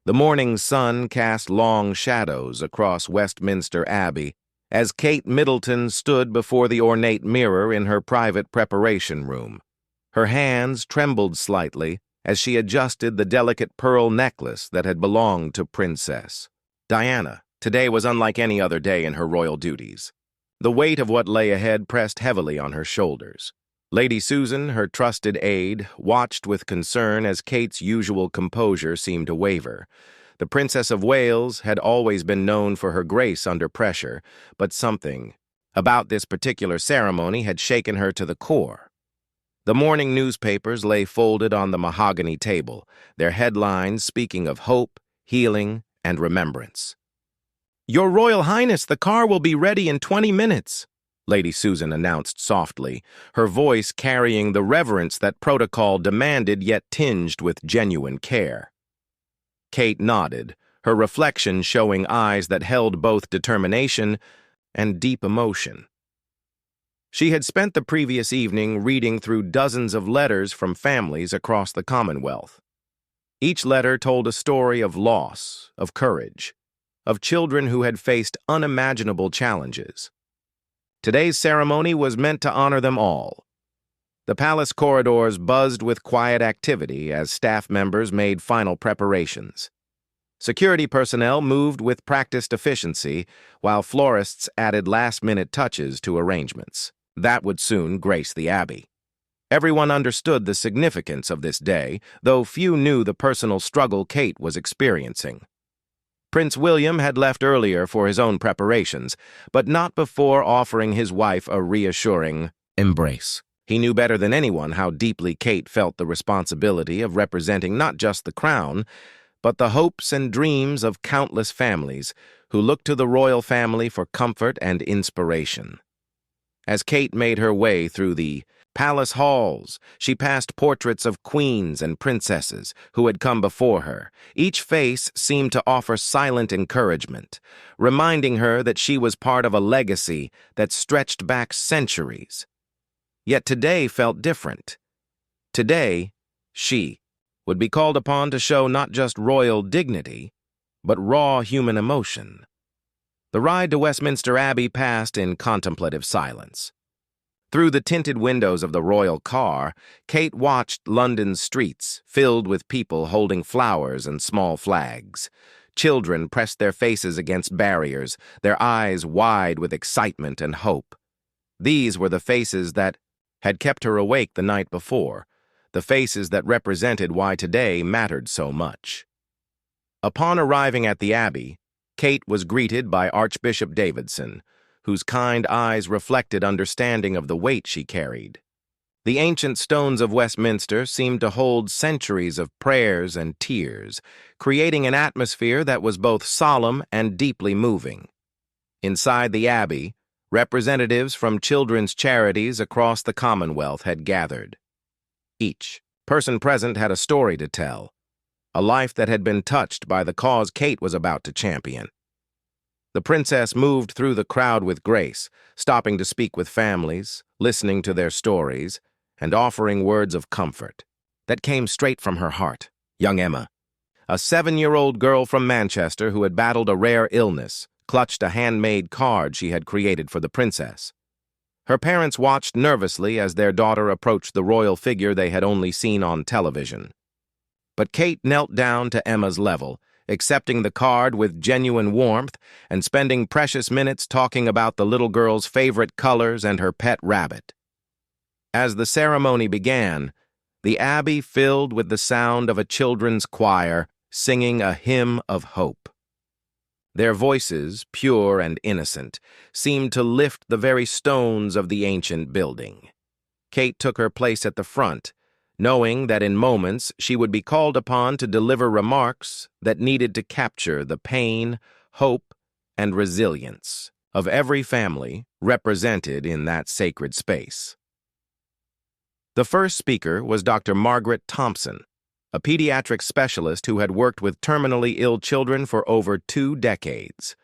The morning sun cast long shadows across Westminster Abbey as Kate Middleton stood before the ornate mirror in her private preparation room. Her hands trembled slightly as she adjusted the delicate pearl necklace that had belonged to Princess Diana. Today was unlike any other day in her royal duties. The weight of what lay ahead pressed heavily on her shoulders. Lady Susan, her trusted aide, watched with concern as Kate's usual composure seemed to waver. The Princess of Wales had always been known for her grace under pressure, but something about this particular ceremony had shaken her to the core. The morning newspapers lay folded on the mahogany table, their headlines speaking of hope, healing, and remembrance. "Your Royal Highness, the car will be ready in 20 minutes," Lady Susan announced softly, her voice carrying the reverence that protocol demanded yet tinged with genuine care. Kate nodded, her reflection showing eyes that held both determination and deep emotion. She had spent the previous evening reading through dozens of letters from families across the Commonwealth. Each letter told a story of loss, of courage, of children who had faced unimaginable challenges. Today's ceremony was meant to honor them all. The palace corridors buzzed with quiet activity as staff members made final preparations. Security personnel moved with practiced efficiency, while florists added last-minute touches to arrangements that would soon grace the Abbey. Everyone understood the significance of this day, though few knew the personal struggle Kate was experiencing. Prince William had left earlier for his own preparations, but not before offering his wife a reassuring embrace. He knew better than anyone how deeply Kate felt the responsibility of representing not just the crown, but the hopes and dreams of countless families who looked to the royal family for comfort and inspiration. As Kate made her way through the palace halls, she passed portraits of queens and princesses who had come before her. Each face seemed to offer silent encouragement, reminding her that she was part of a legacy that stretched back centuries. Yet today felt different. Today, she would be called upon to show not just royal dignity, but raw human emotion. The ride to Westminster Abbey passed in contemplative silence. Through the tinted windows of the royal car, Kate watched London's streets filled with people holding flowers and small flags. Children pressed their faces against barriers, their eyes wide with excitement and hope. These were the faces that had kept her awake the night before, the faces that represented why today mattered so much. Upon arriving at the Abbey, Kate was greeted by Archbishop Davidson, whose kind eyes reflected understanding of the weight she carried. The ancient stones of Westminster seemed to hold centuries of prayers and tears, creating an atmosphere that was both solemn and deeply moving. Inside the Abbey, representatives from children's charities across the Commonwealth had gathered. Each person present had a story to tell, a life that had been touched by the cause Kate was about to champion. The princess moved through the crowd with grace, stopping to speak with families, listening to their stories, and offering words of comfort that came straight from her heart. Young Emma, a 7-year-old girl from Manchester who had battled a rare illness, clutched a handmade card she had created for the princess. Her parents watched nervously as their daughter approached the royal figure they had only seen on television. But Kate knelt down to Emma's level, accepting the card with genuine warmth and spending precious minutes talking about the little girl's favorite colors and her pet rabbit. As the ceremony began, the Abbey filled with the sound of a children's choir singing a hymn of hope. Their voices, pure and innocent, seemed to lift the very stones of the ancient building. Kate took her place at the front, knowing that in moments she would be called upon to deliver remarks that needed to capture the pain, hope, and resilience of every family represented in that sacred space. The first speaker was Dr. Margaret Thompson, a pediatric specialist who had worked with terminally ill children for over 2 decades.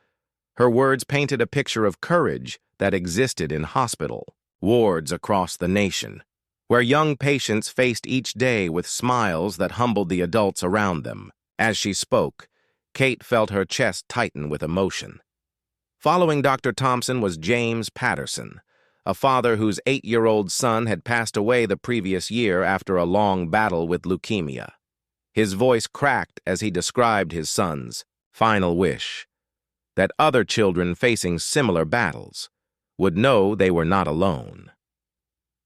Her words painted a picture of courage that existed in hospital wards across the nation, where young patients faced each day with smiles that humbled the adults around them. As she spoke, Kate felt her chest tighten with emotion. Following Dr. Thompson was James Patterson, a father whose 8-year-old son had passed away the previous year after a long battle with leukemia. His voice cracked as he described his son's final wish, that other children facing similar battles would know they were not alone.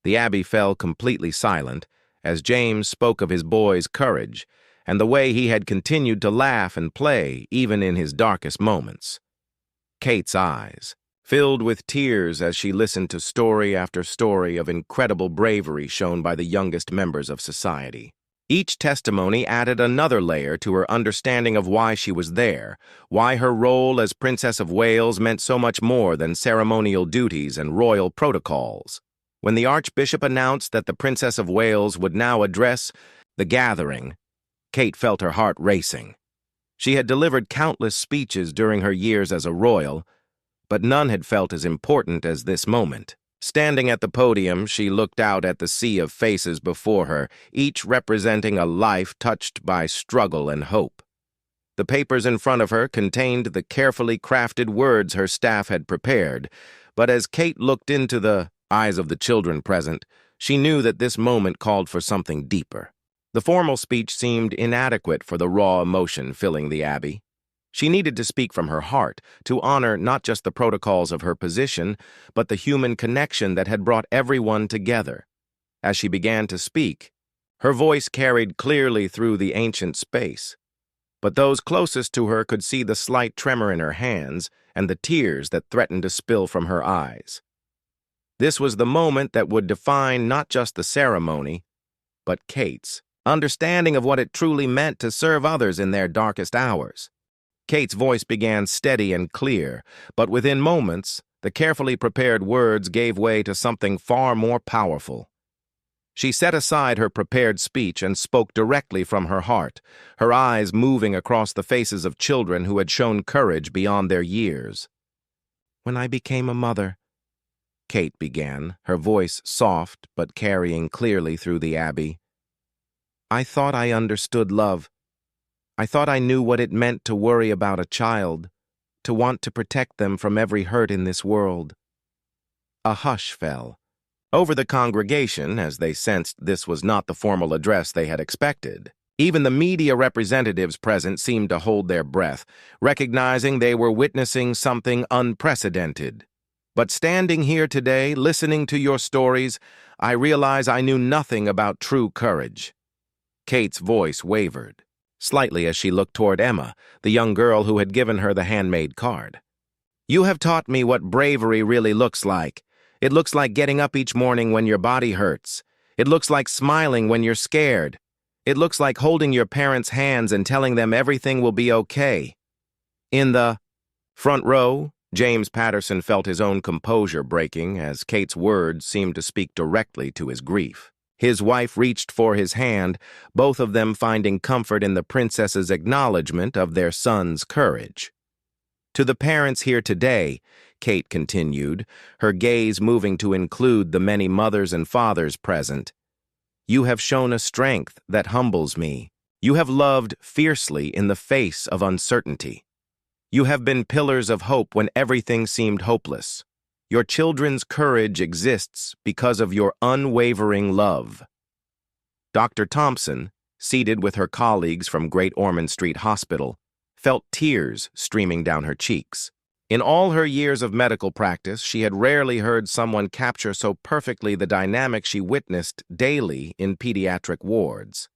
The Abbey fell completely silent as James spoke of his boy's courage and the way he had continued to laugh and play even in his darkest moments. Kate's eyes filled with tears as she listened to story after story of incredible bravery shown by the youngest members of society. Each testimony added another layer to her understanding of why she was there, why her role as Princess of Wales meant so much more than ceremonial duties and royal protocols. When the Archbishop announced that the Princess of Wales would now address the gathering, Kate felt her heart racing. She had delivered countless speeches during her years as a royal, but none had felt as important as this moment. Standing at the podium, she looked out at the sea of faces before her, each representing a life touched by struggle and hope. The papers in front of her contained the carefully crafted words her staff had prepared, but as Kate looked into the eyes of the children present, she knew that this moment called for something deeper. The formal speech seemed inadequate for the raw emotion filling the Abbey. She needed to speak from her heart, to honor not just the protocols of her position, but the human connection that had brought everyone together. As she began to speak, her voice carried clearly through the ancient space, but those closest to her could see the slight tremor in her hands and the tears that threatened to spill from her eyes. This was the moment that would define not just the ceremony, but Kate's understanding of what it truly meant to serve others in their darkest hours. Kate's voice began steady and clear, but within moments, the carefully prepared words gave way to something far more powerful. She set aside her prepared speech and spoke directly from her heart, her eyes moving across the faces of children who had shown courage beyond their years. "When I became a mother," Kate began, her voice soft but carrying clearly through the Abbey, "I thought I understood love. I thought I knew what it meant to worry about a child, to want to protect them from every hurt in this world." A hush fell over the congregation as they sensed this was not the formal address they had expected. Even the media representatives present seemed to hold their breath, recognizing they were witnessing something unprecedented. "But standing here today, listening to your stories, I realize I knew nothing about true courage." Kate's voice wavered slightly as she looked toward Emma, the young girl who had given her the handmade card. "You have taught me what bravery really looks like. It looks like getting up each morning when your body hurts. It looks like smiling when you're scared. It looks like holding your parents' hands and telling them everything will be okay." In the front row, James Patterson felt his own composure breaking as Kate's words seemed to speak directly to his grief. His wife reached for his hand, both of them finding comfort in the princess's acknowledgement of their son's courage. "To the parents here today," Kate continued, her gaze moving to include the many mothers and fathers present, "you have shown a strength that humbles me. You have loved fiercely in the face of uncertainty. You have been pillars of hope when everything seemed hopeless. Your children's courage exists because of your unwavering love." Dr. Thompson, seated with her colleagues from Great Ormond Street Hospital, felt tears streaming down her cheeks. In all her years of medical practice, she had rarely heard someone capture so perfectly the dynamic she witnessed daily in pediatric wards.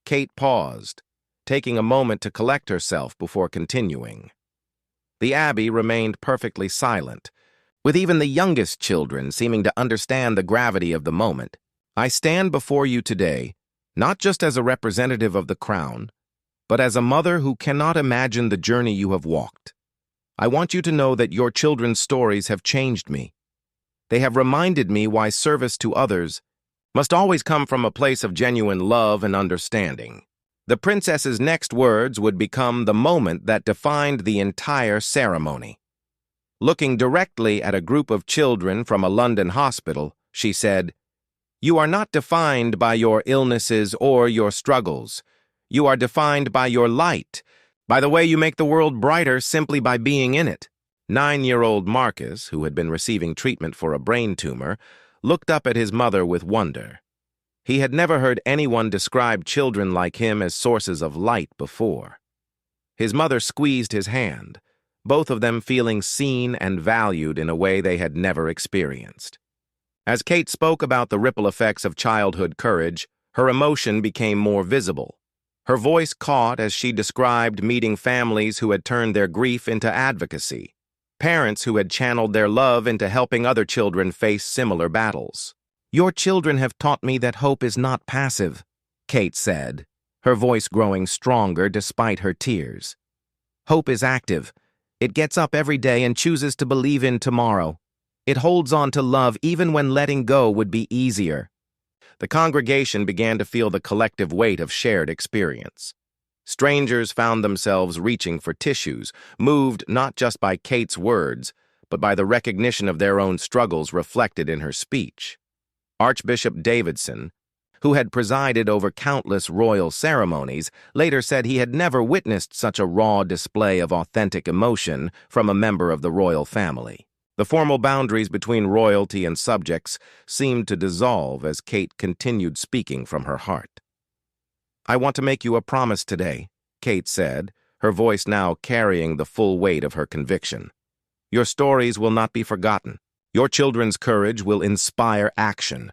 Kate paused, taking a moment to collect herself before continuing. The Abbey remained perfectly silent, with even the youngest children seeming to understand the gravity of the moment. "I stand before you today, not just as a representative of the crown, but as a mother who cannot imagine the journey you have walked. I want you to know that your children's stories have changed me. They have reminded me why service to others must always come from a place of genuine love and understanding." The princess's next words would become the moment that defined the entire ceremony. Looking directly at a group of children from a London hospital, she said, "You are not defined by your illnesses or your struggles. You are defined by your light, By the way, you make the world brighter simply by being in it. 9-year-old Marcus, who had been receiving treatment for a brain tumor, looked up at his mother with wonder. He had never heard anyone describe children like him as sources of light before. His mother squeezed his hand, both of them feeling seen and valued in a way they had never experienced. As Kate spoke about the ripple effects of childhood courage, her emotion became more visible. Her voice caught as she described meeting families who had turned their grief into advocacy, parents who had channeled their love into helping other children face similar battles. "Your children have taught me that hope is not passive," Kate said, her voice growing stronger despite her tears. "Hope is active. It gets up every day and chooses to believe in tomorrow. It holds on to love even when letting go would be easier." The congregation began to feel the collective weight of shared experience. Strangers found themselves reaching for tissues, moved not just by Kate's words, but by the recognition of their own struggles reflected in her speech. Archbishop Davidson, who had presided over countless royal ceremonies, later said he had never witnessed such a raw display of authentic emotion from a member of the royal family. The formal boundaries between royalty and subjects seemed to dissolve as Kate continued speaking from her heart. "I want to make you a promise today," Kate said, her voice now carrying the full weight of her conviction. "Your stories will not be forgotten. Your children's courage will inspire action.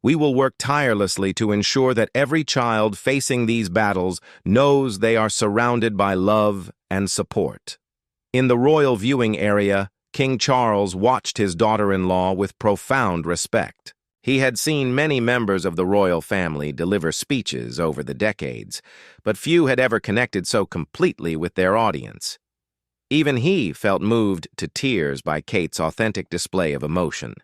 We will work tirelessly to ensure that every child facing these battles knows they are surrounded by love and support." In the royal viewing area, King Charles watched his daughter-in-law with profound respect. He had seen many members of the royal family deliver speeches over the decades, but few had ever connected so completely with their audience. Even he felt moved to tears by Kate's authentic display of emotion.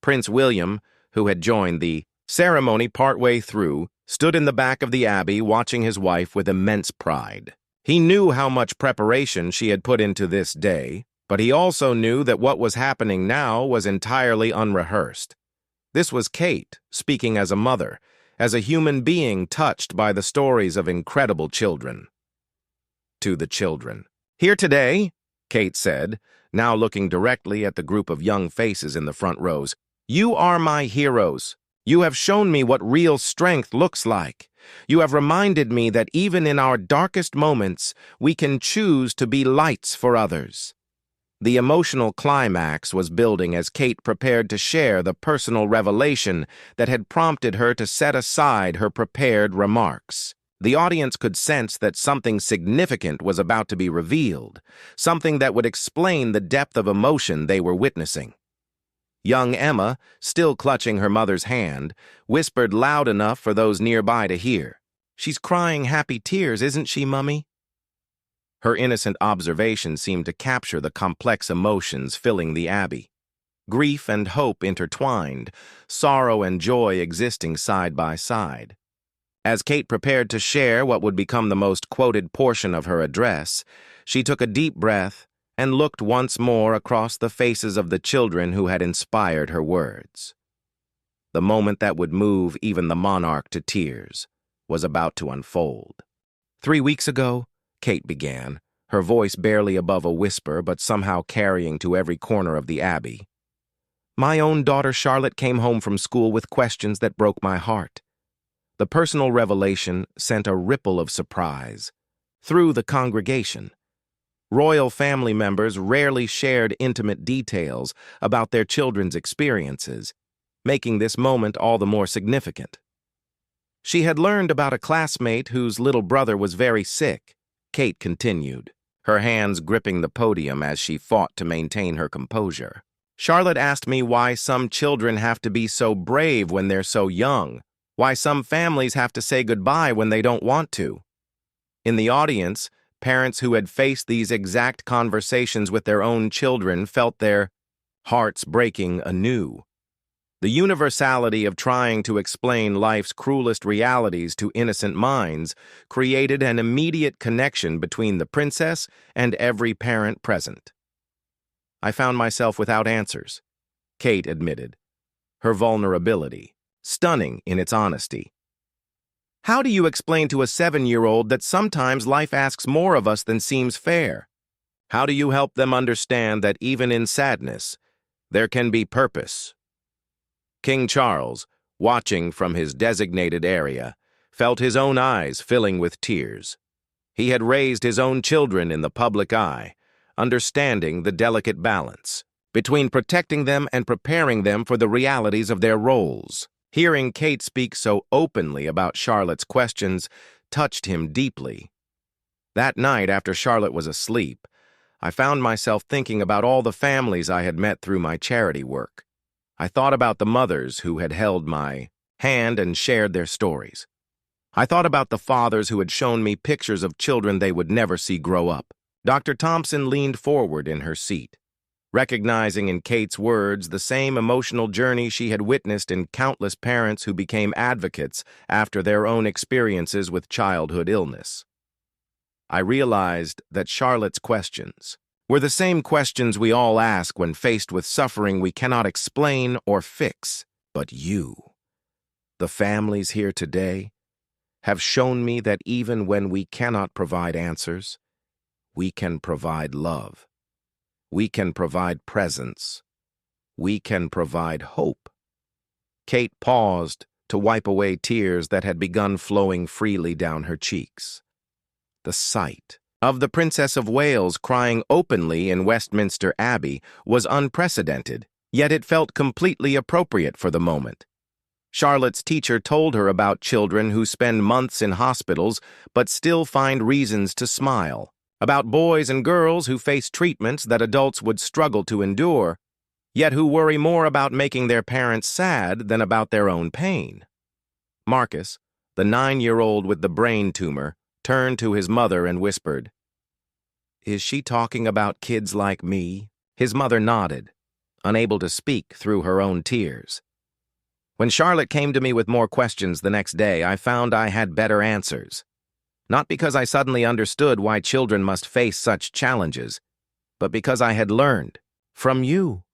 Prince William, who had joined the ceremony partway through, stood in the back of the abbey watching his wife with immense pride. He knew how much preparation she had put into this day, but he also knew that what was happening now was entirely unrehearsed. This was Kate, speaking as a mother, as a human being touched by the stories of incredible children. To the children. "Here today," Kate said, now looking directly at the group of young faces in the front rows, "you are my heroes. You have shown me what real strength looks like. You have reminded me that even in our darkest moments, we can choose to be lights for others." The emotional climax was building as Kate prepared to share the personal revelation that had prompted her to set aside her prepared remarks. The audience could sense that something significant was about to be revealed, something that would explain the depth of emotion they were witnessing. Young Emma, still clutching her mother's hand, whispered loud enough for those nearby to hear, "She's crying happy tears, isn't she, Mummy?" Her innocent observation seemed to capture the complex emotions filling the abbey. Grief and hope intertwined, sorrow and joy existing side by side. As Kate prepared to share what would become the most quoted portion of her address, she took a deep breath and looked once more across the faces of the children who had inspired her words. The moment that would move even the monarch to tears was about to unfold. 3 weeks ago, Kate began, her voice barely above a whisper but somehow carrying to every corner of the abbey. "My own daughter Charlotte came home from school with questions that broke my heart." The personal revelation sent a ripple of surprise through the congregation. Royal family members rarely shared intimate details about their children's experiences, making this moment all the more significant. She had learned about a classmate whose little brother was very sick, Kate continued, her hands gripping the podium as she fought to maintain her composure. "Charlotte asked me why some children have to be so brave when they're so young, why some families have to say goodbye when they don't want to." In the audience, parents who had faced these exact conversations with their own children felt their hearts breaking anew. The universality of trying to explain life's cruelest realities to innocent minds created an immediate connection between the princess and every parent present. "I found myself without answers," Kate admitted, her vulnerability stunning in its honesty. How do you explain to a 7-year-old that sometimes life asks more of us than seems fair? How do you help them understand that even in sadness, there can be purpose? King Charles, watching from his designated area, felt his own eyes filling with tears. He had raised his own children in the public eye, understanding the delicate balance between protecting them and preparing them for the realities of their roles. Hearing Kate speak so openly about Charlotte's questions touched him deeply. That night, after Charlotte was asleep, I found myself thinking about all the families I had met through my charity work. I thought about the mothers who had held my hand and shared their stories. I thought about the fathers who had shown me pictures of children they would never see grow up. Dr. Thompson leaned forward in her seat, recognizing in Kate's words the same emotional journey she had witnessed in countless parents who became advocates after their own experiences with childhood illness. I realized that Charlotte's questions were the same questions we all ask when faced with suffering we cannot explain or fix. But you, the families here today, have shown me that even when we cannot provide answers, we can provide love. We can provide presence. We can provide hope. Kate paused to wipe away tears that had begun flowing freely down her cheeks. The sight of the Princess of Wales crying openly in Westminster Abbey was unprecedented, yet it felt completely appropriate for the moment. Charlotte's teacher told her about children who spend months in hospitals but still find reasons to smile, about boys and girls who face treatments that adults would struggle to endure, yet who worry more about making their parents sad than about their own pain. Marcus, the 9-year-old with the brain tumor, turned to his mother and whispered, "Is she talking about kids like me?" His mother nodded, unable to speak through her own tears. When Charlotte came to me with more questions the next day, I found I had better answers. Not because I suddenly understood why children must face such challenges, but because I had learned from you.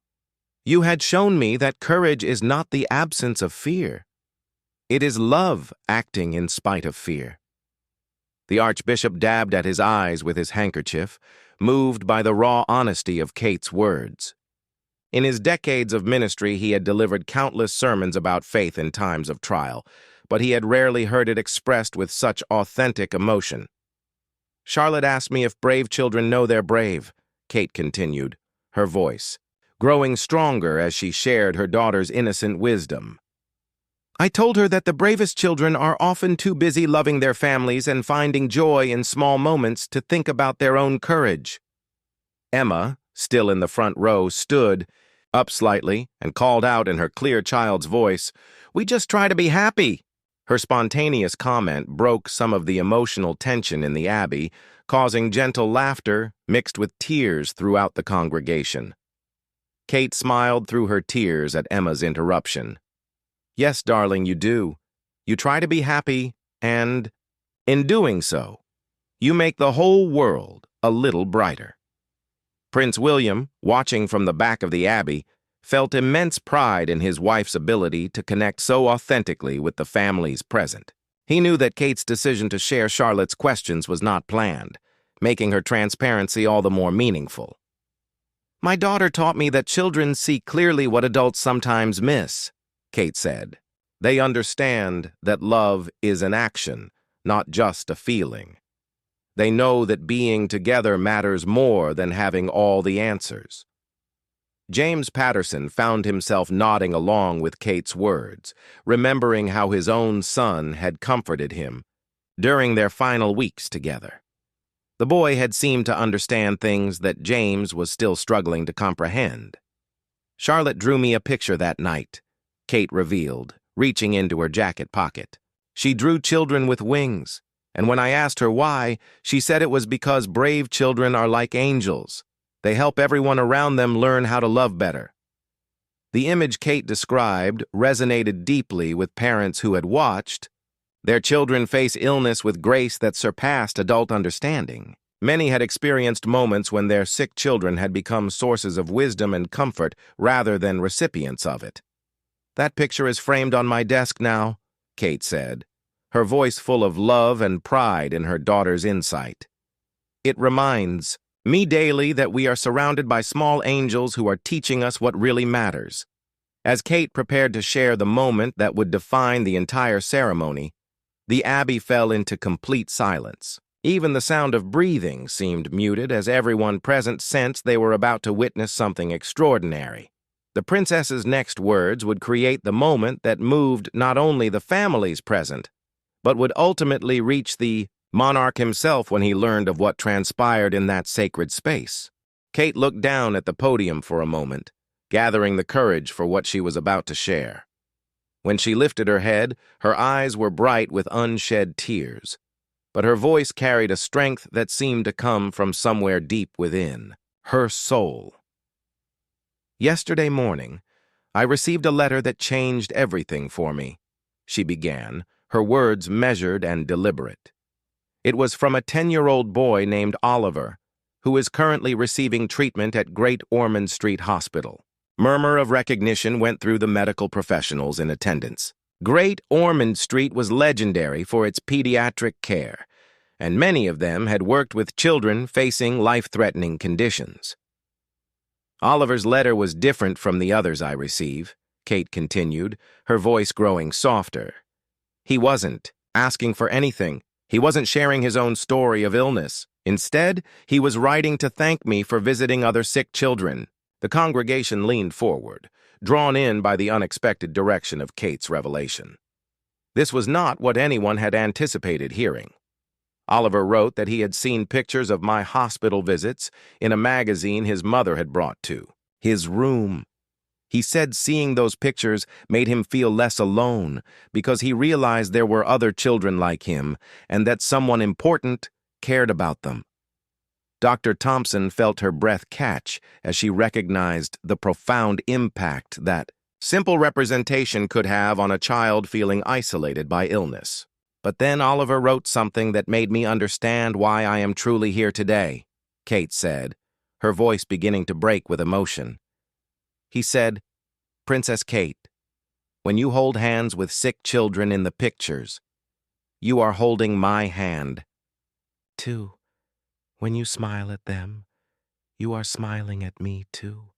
You had shown me that courage is not the absence of fear. It is love acting in spite of fear. The Archbishop dabbed at his eyes with his handkerchief, moved by the raw honesty of Kate's words. In his decades of ministry, he had delivered countless sermons about faith in times of trial, but he had rarely heard it expressed with such authentic emotion. Charlotte asked me if brave children know they're brave, Kate continued, her voice growing stronger as she shared her daughter's innocent wisdom. I told her that the bravest children are often too busy loving their families and finding joy in small moments to think about their own courage. Emma, still in the front row, stood up slightly and called out in her clear child's voice, "We just try to be happy." Her spontaneous comment broke some of the emotional tension in the Abbey, causing gentle laughter mixed with tears throughout the congregation. Kate smiled through her tears at Emma's interruption. "Yes, darling, you do. You try to be happy, and, in doing so, you make the whole world a little brighter." Prince William, watching from the back of the Abbey, felt immense pride in his wife's ability to connect so authentically with the families present. He knew that Kate's decision to share Charlotte's questions was not planned, making her transparency all the more meaningful. "My daughter taught me that children see clearly what adults sometimes miss," Kate said. "They understand that love is an action, not just a feeling. They know that being together matters more than having all the answers." James Patterson found himself nodding along with Kate's words, remembering how his own son had comforted him during their final weeks together. The boy had seemed to understand things that James was still struggling to comprehend. "Charlotte drew me a picture that night," Kate revealed, reaching into her jacket pocket. "She drew children with wings, and when I asked her why, she said it was because brave children are like angels. They help everyone around them learn how to love better." The image Kate described resonated deeply with parents who had watched their children face illness with grace that surpassed adult understanding. Many had experienced moments when their sick children had become sources of wisdom and comfort rather than recipients of it. "That picture is framed on my desk now," Kate said, her voice full of love and pride in her daughter's insight. "It reminds me daily that we are surrounded by small angels who are teaching us what really matters." As Kate prepared to share the moment that would define the entire ceremony, the Abbey fell into complete silence. Even the sound of breathing seemed muted as everyone present sensed they were about to witness something extraordinary. The princess's next words would create the moment that moved not only the families present, but would ultimately reach the monarch himself when he learned of what transpired in that sacred space. Kate looked down at the podium for a moment, gathering the courage for what she was about to share. When she lifted her head, her eyes were bright with unshed tears, but her voice carried a strength that seemed to come from somewhere deep within, her soul. "Yesterday morning, I received a letter that changed everything for me," she began, her words measured and deliberate. "It was from a 10-year-old boy named Oliver, who is currently receiving treatment at Great Ormond Street Hospital." Murmur of recognition went through the medical professionals in attendance. Great Ormond Street was legendary for its pediatric care, and many of them had worked with children facing life-threatening conditions. "Oliver's letter was different from the others I receive," Kate continued, her voice growing softer. "He wasn't asking for anything. He wasn't sharing his own story of illness. Instead, he was writing to thank me for visiting other sick children." The congregation leaned forward, drawn in by the unexpected direction of Kate's revelation. This was not what anyone had anticipated hearing. Oliver wrote that he had seen pictures of my hospital visits in a magazine his mother had brought to his room. He said seeing those pictures made him feel less alone because he realized there were other children like him and that someone important cared about them. Dr. Thompson felt her breath catch as she recognized the profound impact that simple representation could have on a child feeling isolated by illness. "But then Oliver wrote something that made me understand why I am truly here today," Kate said, her voice beginning to break with emotion. He said, "Princess Kate, when you hold hands with sick children in the pictures, you are holding my hand, too. When you smile at them, you are smiling at me, too.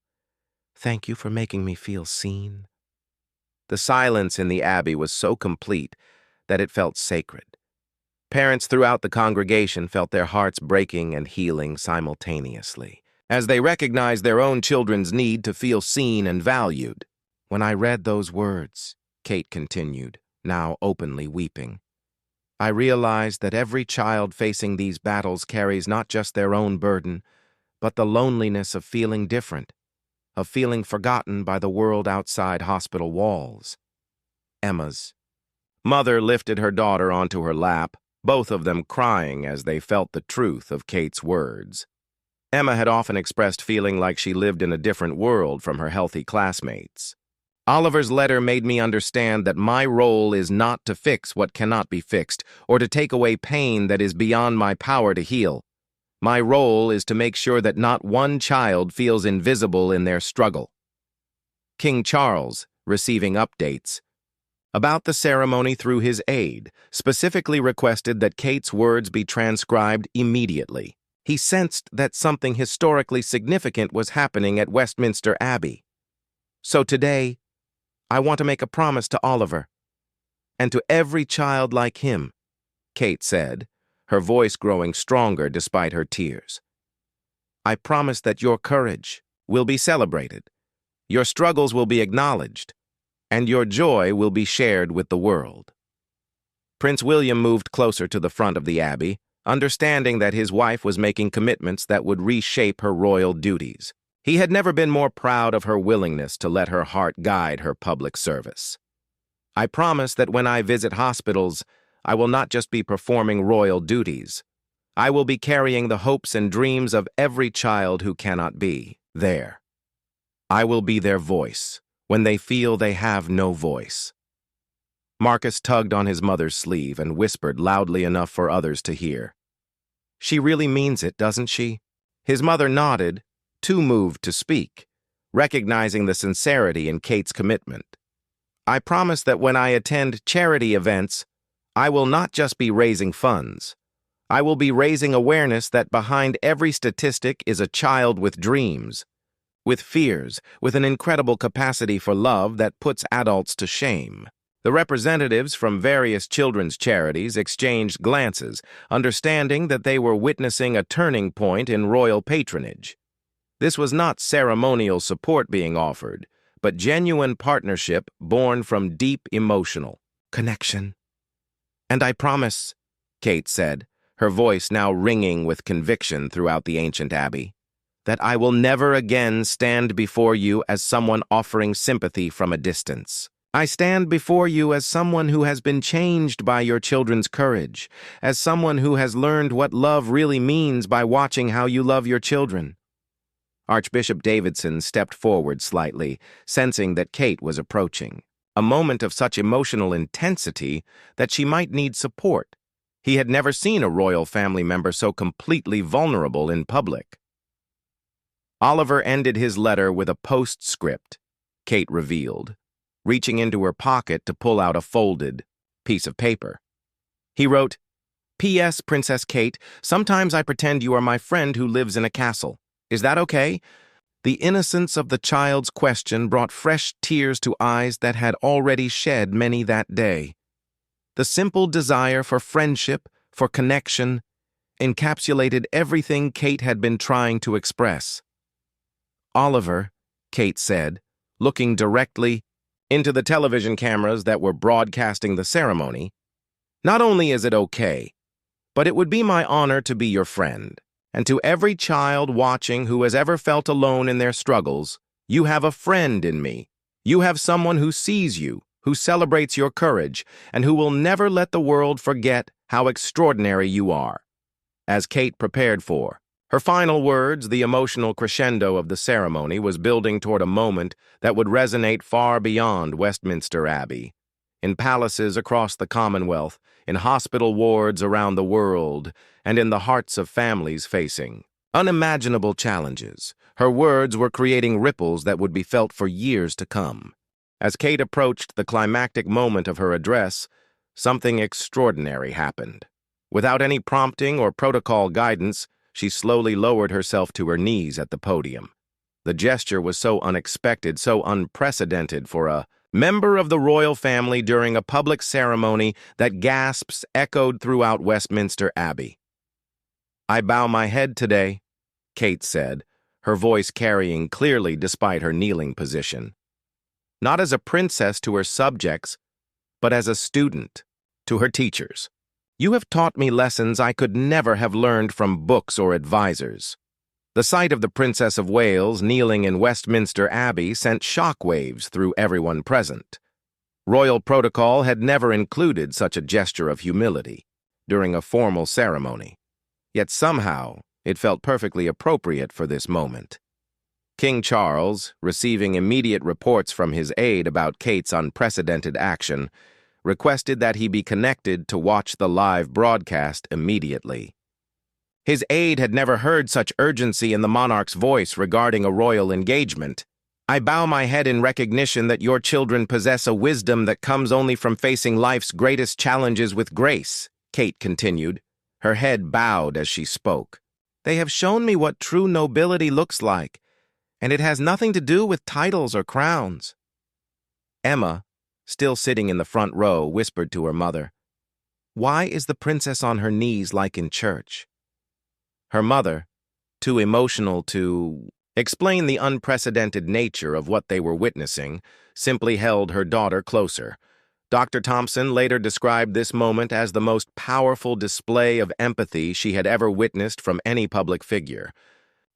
Thank you for making me feel seen." The silence in the Abbey was so complete that it felt sacred. Parents throughout the congregation felt their hearts breaking and healing simultaneously, as they recognized their own children's need to feel seen and valued. "When I read those words," Kate continued, now openly weeping, "I realized that every child facing these battles carries not just their own burden, but the loneliness of feeling different, of feeling forgotten by the world outside hospital walls." Emma's mother lifted her daughter onto her lap, both of them crying as they felt the truth of Kate's words. Emma had often expressed feeling like she lived in a different world from her healthy classmates. "Oliver's letter made me understand that my role is not to fix what cannot be fixed, or to take away pain that is beyond my power to heal. My role is to make sure that not one child feels invisible in their struggle." King Charles, receiving updates about the ceremony through his aide, specifically requested that Kate's words be transcribed immediately. He sensed that something historically significant was happening at Westminster Abbey. "So today, I want to make a promise to Oliver, and to every child like him," Kate said, her voice growing stronger despite her tears. "I promise that your courage will be celebrated, your struggles will be acknowledged, and your joy will be shared with the world." Prince William moved closer to the front of the Abbey, understanding that his wife was making commitments that would reshape her royal duties. He had never been more proud of her willingness to let her heart guide her public service. "I promise that when I visit hospitals, I will not just be performing royal duties. I will be carrying the hopes and dreams of every child who cannot be there. I will be their voice when they feel they have no voice." Marcus tugged on his mother's sleeve and whispered loudly enough for others to hear. "She really means it, doesn't she?" His mother nodded, too moved to speak, recognizing the sincerity in Kate's commitment. "I promise that when I attend charity events, I will not just be raising funds. I will be raising awareness that behind every statistic is a child with dreams, with fears, with an incredible capacity for love that puts adults to shame. The representatives from various children's charities exchanged glances, understanding that they were witnessing a turning point in royal patronage. This was not ceremonial support being offered, but genuine partnership born from deep emotional connection. "And I promise," Kate said, her voice now ringing with conviction throughout the ancient abbey, "that I will never again stand before you as someone offering sympathy from a distance. I stand before you as someone who has been changed by your children's courage, as someone who has learned what love really means by watching how you love your children." Archbishop Davidson stepped forward slightly, sensing that Kate was approaching, a moment of such emotional intensity that she might need support. He had never seen a royal family member so completely vulnerable in public. Oliver ended his letter with a postscript, Kate revealed, reaching into her pocket to pull out a folded piece of paper. He wrote, "P.S. Princess Kate, sometimes I pretend you are my friend who lives in a castle. Is that okay?" The innocence of the child's question brought fresh tears to eyes that had already shed many that day. The simple desire for friendship, for connection, encapsulated everything Kate had been trying to express. "Oliver," Kate said, looking directly into the television cameras that were broadcasting the ceremony, "not only is it okay, but it would be my honor to be your friend. And to every child watching who has ever felt alone in their struggles, you have a friend in me. You have someone who sees you, who celebrates your courage, and who will never let the world forget how extraordinary you are." As Kate prepared for her final words, the emotional crescendo of the ceremony was building toward a moment that would resonate far beyond Westminster Abbey. In palaces across the Commonwealth, in hospital wards around the world, and in the hearts of families facing unimaginable challenges, her words were creating ripples that would be felt for years to come. As Kate approached the climactic moment of her address, something extraordinary happened. Without any prompting or protocol guidance, she slowly lowered herself to her knees at the podium. The gesture was so unexpected, so unprecedented for a member of the royal family during a public ceremony that gasps echoed throughout Westminster Abbey. "I bow my head today," Kate said, her voice carrying clearly despite her kneeling position. "Not as a princess to her subjects, but as a student to her teachers. You have taught me lessons I could never have learned from books or advisors." The sight of the Princess of Wales kneeling in Westminster Abbey sent shockwaves through everyone present. Royal protocol had never included such a gesture of humility during a formal ceremony, yet somehow it felt perfectly appropriate for this moment. King Charles, receiving immediate reports from his aide about Kate's unprecedented action, requested that he be connected to watch the live broadcast immediately. His aide had never heard such urgency in the monarch's voice regarding a royal engagement. "I bow my head in recognition that your children possess a wisdom that comes only from facing life's greatest challenges with grace," Kate continued, her head bowed as she spoke. "They have shown me what true nobility looks like, and it has nothing to do with titles or crowns." Emma, still sitting in the front row, whispered to her mother, "Why is the princess on her knees like in church?" Her mother, too emotional to explain the unprecedented nature of what they were witnessing, simply held her daughter closer. Dr. Thompson later described this moment as the most powerful display of empathy she had ever witnessed from any public figure.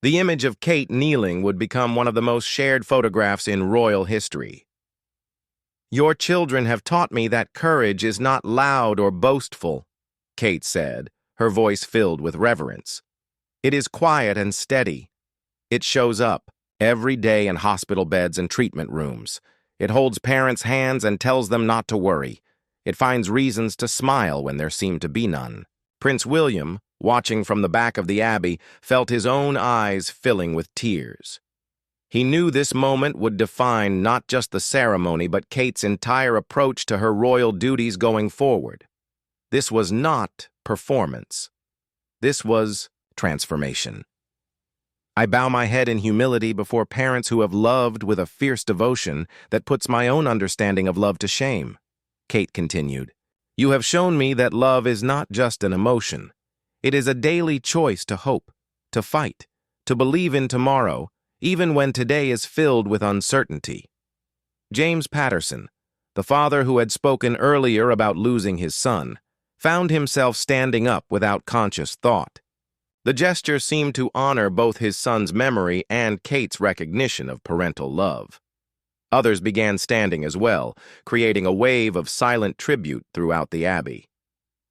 The image of Kate kneeling would become one of the most shared photographs in royal history. "Your children have taught me that courage is not loud or boastful," Kate said, her voice filled with reverence. "It is quiet and steady. It shows up every day in hospital beds and treatment rooms. It holds parents' hands and tells them not to worry. It finds reasons to smile when there seem to be none." Prince William, watching from the back of the abbey, felt his own eyes filling with tears. He knew this moment would define not just the ceremony, but Kate's entire approach to her royal duties going forward. This was not performance. This was transformation. I bow my head in humility before parents who have loved with a fierce devotion that puts my own understanding of love to shame. Kate continued, "You have shown me that love is not just an emotion. It is a daily choice to hope, to fight, to believe in tomorrow, even when today is filled with uncertainty." James Patterson, the father who had spoken earlier about losing his son, found himself standing up without conscious thought. The gesture seemed to honor both his son's memory and Kate's recognition of parental love. Others began standing as well, creating a wave of silent tribute throughout the Abbey.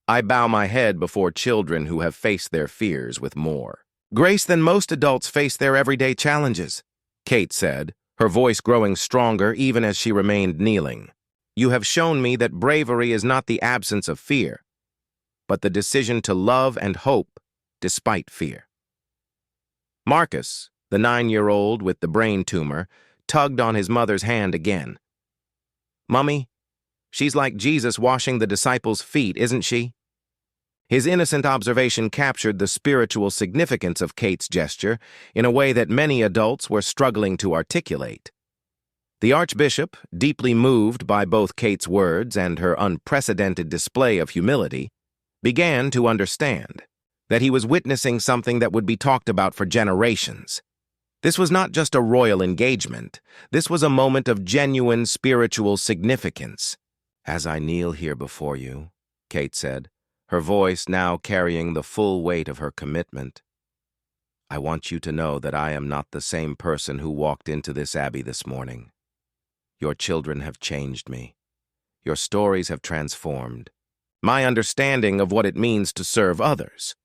I bow my head before children who have faced their fears with more grace than most adults face their everyday challenges, Kate said, her voice growing stronger even as she remained kneeling. "You have shown me that bravery is not the absence of fear, but the decision to love and hope despite fear." Marcus, the 9-year-old with the brain tumor, tugged on his mother's hand again. "Mummy, she's like Jesus washing the disciples' feet, isn't she?" His innocent observation captured the spiritual significance of Kate's gesture in a way that many adults were struggling to articulate. The Archbishop, deeply moved by both Kate's words and her unprecedented display of humility, began to understand that he was witnessing something that would be talked about for generations. This was not just a royal engagement. This was a moment of genuine spiritual significance. "As I kneel here before you," Kate said, her voice now carrying the full weight of her commitment, "I want you to know that I am not the same person who walked into this abbey this morning. Your children have changed me. Your stories have transformed my understanding of what it means to serve others."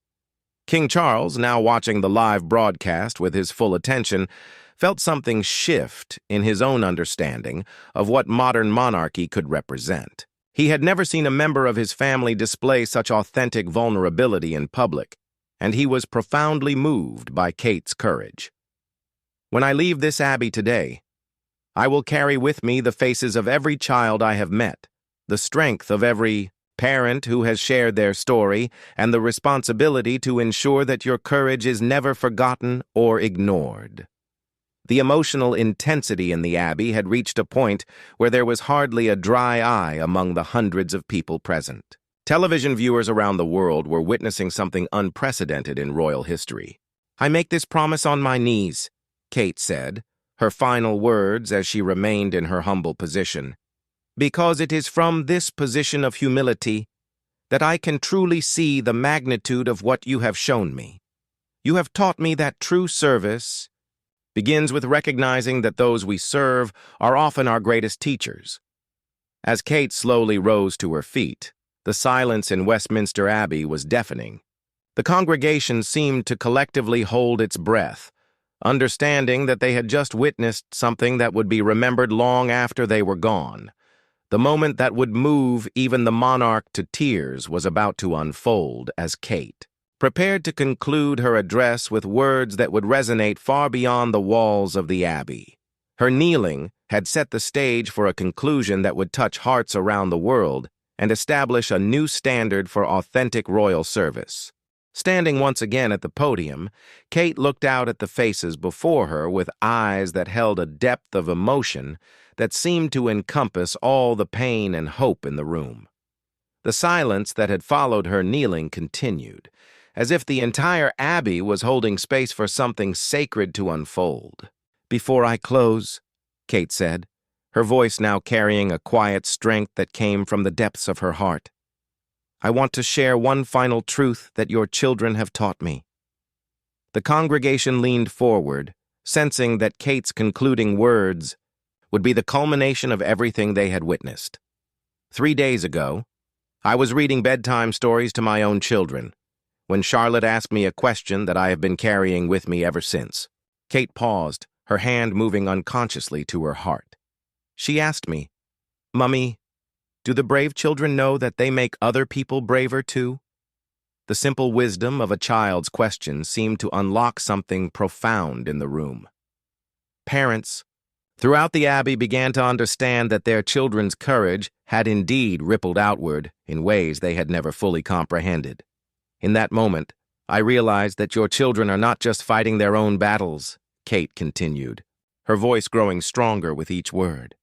King Charles, now watching the live broadcast with his full attention, felt something shift in his own understanding of what modern monarchy could represent. He had never seen a member of his family display such authentic vulnerability in public, and he was profoundly moved by Kate's courage. "When I leave this abbey today, I will carry with me the faces of every child I have met, the strength of every parent who has shared their story, and the responsibility to ensure that your courage is never forgotten or ignored." The emotional intensity in the Abbey had reached a point where there was hardly a dry eye among the hundreds of people present. Television viewers around the world were witnessing something unprecedented in royal history. "I make this promise on my knees," Kate said, her final words as she remained in her humble position, "because it is from this position of humility that I can truly see the magnitude of what you have shown me. You have taught me that true service begins with recognizing that those we serve are often our greatest teachers." As Kate slowly rose to her feet, the silence in Westminster Abbey was deafening. The congregation seemed to collectively hold its breath, understanding that they had just witnessed something that would be remembered long after they were gone. The moment that would move even the monarch to tears was about to unfold as Kate prepared to conclude her address with words that would resonate far beyond the walls of the Abbey. Her kneeling had set the stage for a conclusion that would touch hearts around the world and establish a new standard for authentic royal service. Standing once again at the podium, Kate looked out at the faces before her with eyes that held a depth of emotion that seemed to encompass all the pain and hope in the room. The silence that had followed her kneeling continued, as if the entire Abbey was holding space for something sacred to unfold. "Before I close," Kate said, her voice now carrying a quiet strength that came from the depths of her heart, "I want to share one final truth that your children have taught me." The congregation leaned forward, sensing that Kate's concluding words would be the culmination of everything they had witnessed. 3 days ago, I was reading bedtime stories to my own children when Charlotte asked me a question that I have been carrying with me ever since. Kate paused, her hand moving unconsciously to her heart. She asked me, "Mummy, do the brave children know that they make other people braver too?" The simple wisdom of a child's question seemed to unlock something profound in the room. Parents, Throughout the Abbey began to understand that their children's courage had indeed rippled outward in ways they had never fully comprehended. In that moment, I realized that your children are not just fighting their own battles, Kate continued, her voice growing stronger with each word.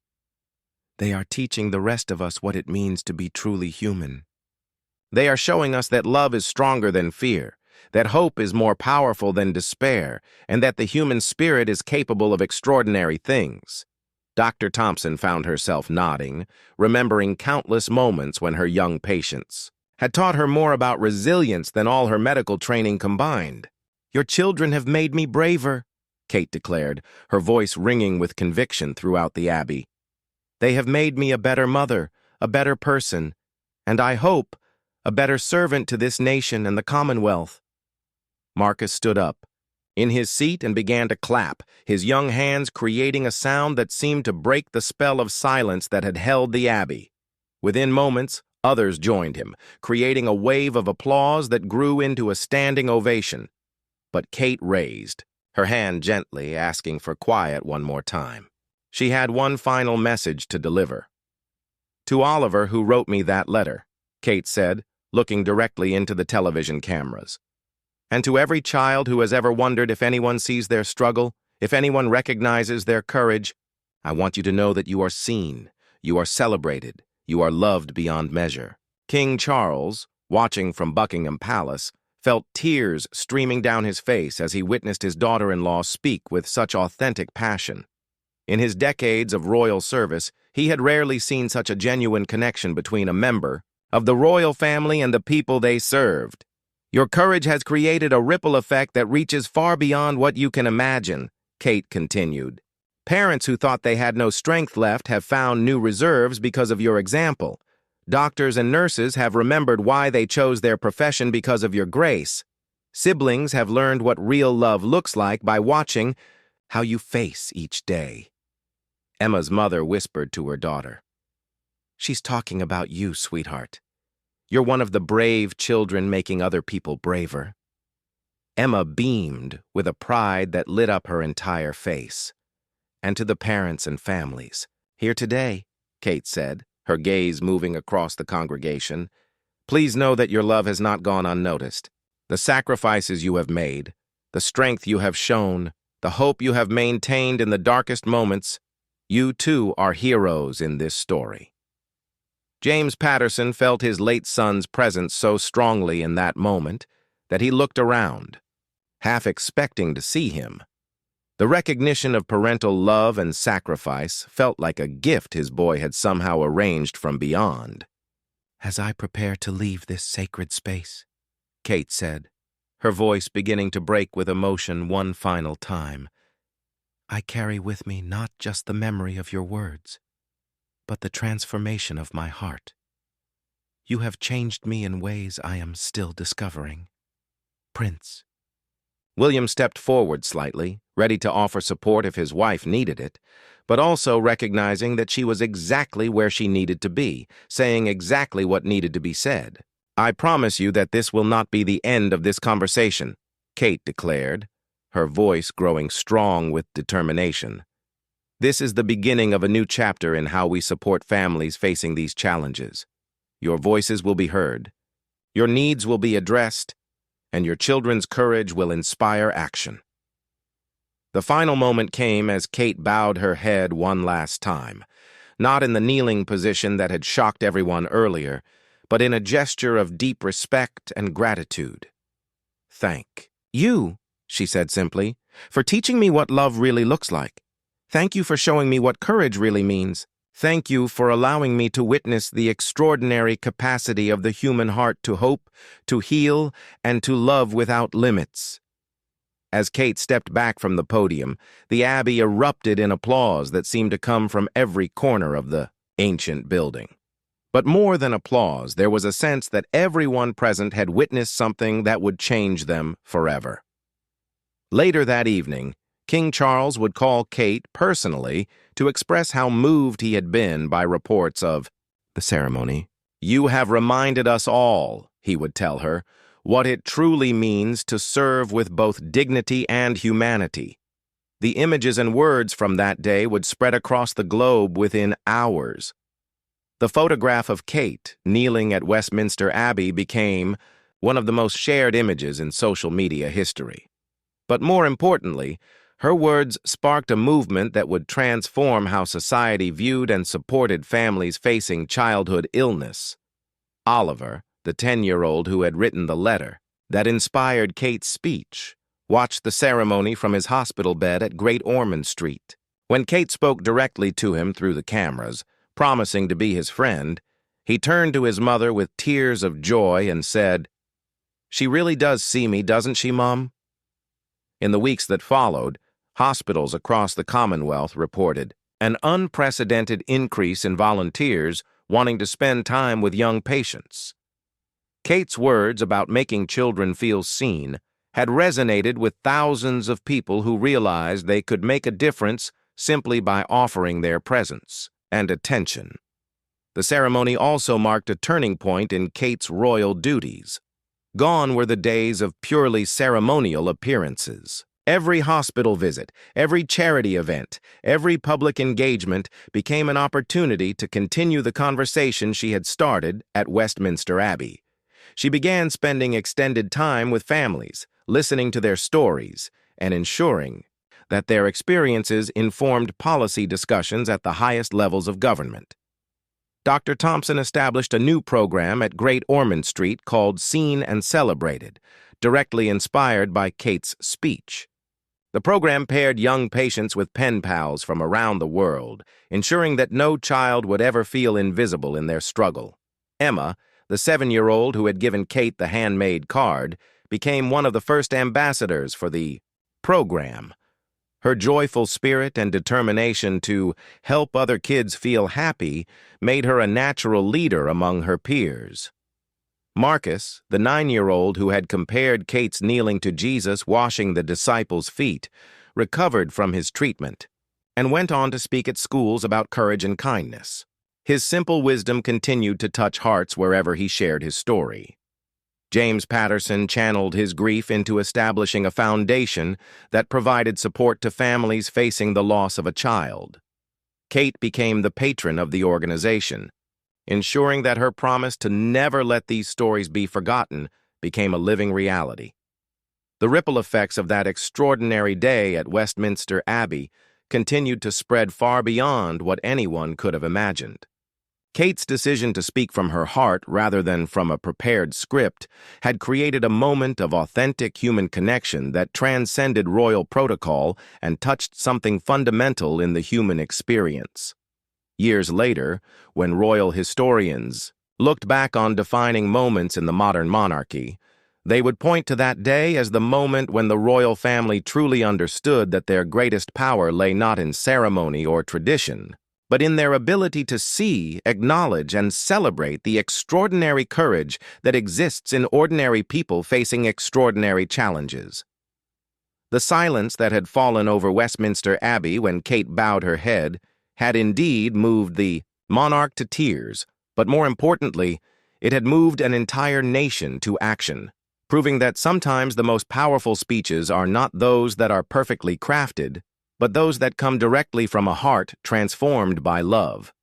They are teaching the rest of us what it means to be truly human. They are showing us that love is stronger than fear, that hope is more powerful than despair, and that the human spirit is capable of extraordinary things. Dr. Thompson found herself nodding, remembering countless moments when her young patients had taught her more about resilience than all her medical training combined. "Your children have made me braver," Kate declared, her voice ringing with conviction throughout the Abbey. "They have made me a better mother, a better person, and I hope, a better servant to this nation and the Commonwealth." Marcus stood up in his seat and began to clap, his young hands creating a sound that seemed to break the spell of silence that had held the Abbey. Within moments, others joined him, creating a wave of applause that grew into a standing ovation. But Kate raised her hand gently, asking for quiet one more time. She had one final message to deliver. "To Oliver, who wrote me that letter," Kate said, looking directly into the television cameras. "And to every child who has ever wondered if anyone sees their struggle, if anyone recognizes their courage, I want you to know that you are seen, you are celebrated, you are loved beyond measure." King Charles, watching from Buckingham Palace, felt tears streaming down his face as he witnessed his daughter-in-law speak with such authentic passion. In his decades of royal service, he had rarely seen such a genuine connection between a member of the royal family and the people they served. "Your courage has created a ripple effect that reaches far beyond what you can imagine," Kate continued. "Parents who thought they had no strength left have found new reserves because of your example. Doctors and nurses have remembered why they chose their profession because of your grace. Siblings have learned what real love looks like by watching how you face each day." Emma's mother whispered to her daughter, "She's talking about you, sweetheart. You're one of the brave children making other people braver." Emma beamed with a pride that lit up her entire face. "And to the parents and families here today," Kate said, her gaze moving across the congregation, "please know that your love has not gone unnoticed. The sacrifices you have made, the strength you have shown, the hope you have maintained in the darkest moments, you too are heroes in this story." James Patterson felt his late son's presence so strongly in that moment that he looked around, half expecting to see him. The recognition of parental love and sacrifice felt like a gift his boy had somehow arranged from beyond. "As I prepare to leave this sacred space," Kate said, her voice beginning to break with emotion one final time, "I carry with me not just the memory of your words, but the transformation of my heart. You have changed me in ways I am still discovering. Prince." William stepped forward slightly, ready to offer support if his wife needed it, but also recognizing that she was exactly where she needed to be, saying exactly what needed to be said. "I promise you that this will not be the end of this conversation," Kate declared, her voice growing strong with determination. "This is the beginning of a new chapter in how we support families facing these challenges. Your voices will be heard, your needs will be addressed, and your children's courage will inspire action." The final moment came as Kate bowed her head one last time, not in the kneeling position that had shocked everyone earlier, but in a gesture of deep respect and gratitude. "Thank you," she said simply, "for teaching me what love really looks like. Thank you for showing me what courage really means. Thank you for allowing me to witness the extraordinary capacity of the human heart to hope, to heal, and to love without limits." As Kate stepped back from the podium, the Abbey erupted in applause that seemed to come from every corner of the ancient building. But more than applause, there was a sense that everyone present had witnessed something that would change them forever. Later that evening, King Charles would call Kate personally to express how moved he had been by reports of the ceremony. "You have reminded us all," he would tell her, "what it truly means to serve with both dignity and humanity. The images and words from that day would spread across the globe within hours. The photograph of Kate kneeling at Westminster Abbey became one of the most shared images in social media history. But more importantly, her words sparked a movement that would transform how society viewed and supported families facing childhood illness. Oliver, the 10-year-old who had written the letter that inspired Kate's speech, watched the ceremony from his hospital bed at Great Ormond Street. When Kate spoke directly to him through the cameras, promising to be his friend, he turned to his mother with tears of joy and said, "She really does see me, doesn't she, Mom?" In the weeks that followed, hospitals across the Commonwealth reported an unprecedented increase in volunteers wanting to spend time with young patients. Kate's words about making children feel seen had resonated with thousands of people who realized they could make a difference simply by offering their presence and attention. The ceremony also marked a turning point in Kate's royal duties. Gone were the days of purely ceremonial appearances. Every hospital visit, every charity event, every public engagement became an opportunity to continue the conversation she had started at Westminster Abbey. She began spending extended time with families, listening to their stories, and ensuring that their experiences informed policy discussions at the highest levels of government. Dr. Thompson established a new program at Great Ormond Street called Seen and Celebrated, directly inspired by Kate's speech. The program paired young patients with pen pals from around the world, ensuring that no child would ever feel invisible in their struggle. Emma, the 7-year-old who had given Kate the handmade card, became one of the first ambassadors for the program. Her joyful spirit and determination to help other kids feel happy made her a natural leader among her peers. Marcus, the 9-year-old who had compared Kate's kneeling to Jesus washing the disciples' feet, recovered from his treatment and went on to speak at schools about courage and kindness. His simple wisdom continued to touch hearts wherever he shared his story. James Patterson channeled his grief into establishing a foundation that provided support to families facing the loss of a child. Kate became the patron of the organization, ensuring that her promise to never let these stories be forgotten became a living reality. The ripple effects of that extraordinary day at Westminster Abbey continued to spread far beyond what anyone could have imagined. Kate's decision to speak from her heart rather than from a prepared script had created a moment of authentic human connection that transcended royal protocol and touched something fundamental in the human experience. Years later, when royal historians looked back on defining moments in the modern monarchy, they would point to that day as the moment when the royal family truly understood that their greatest power lay not in ceremony or tradition, but in their ability to see, acknowledge, and celebrate the extraordinary courage that exists in ordinary people facing extraordinary challenges. The silence that had fallen over Westminster Abbey when Kate bowed her head had indeed moved the monarch to tears, but more importantly, it had moved an entire nation to action, proving that sometimes the most powerful speeches are not those that are perfectly crafted, but those that come directly from a heart transformed by love.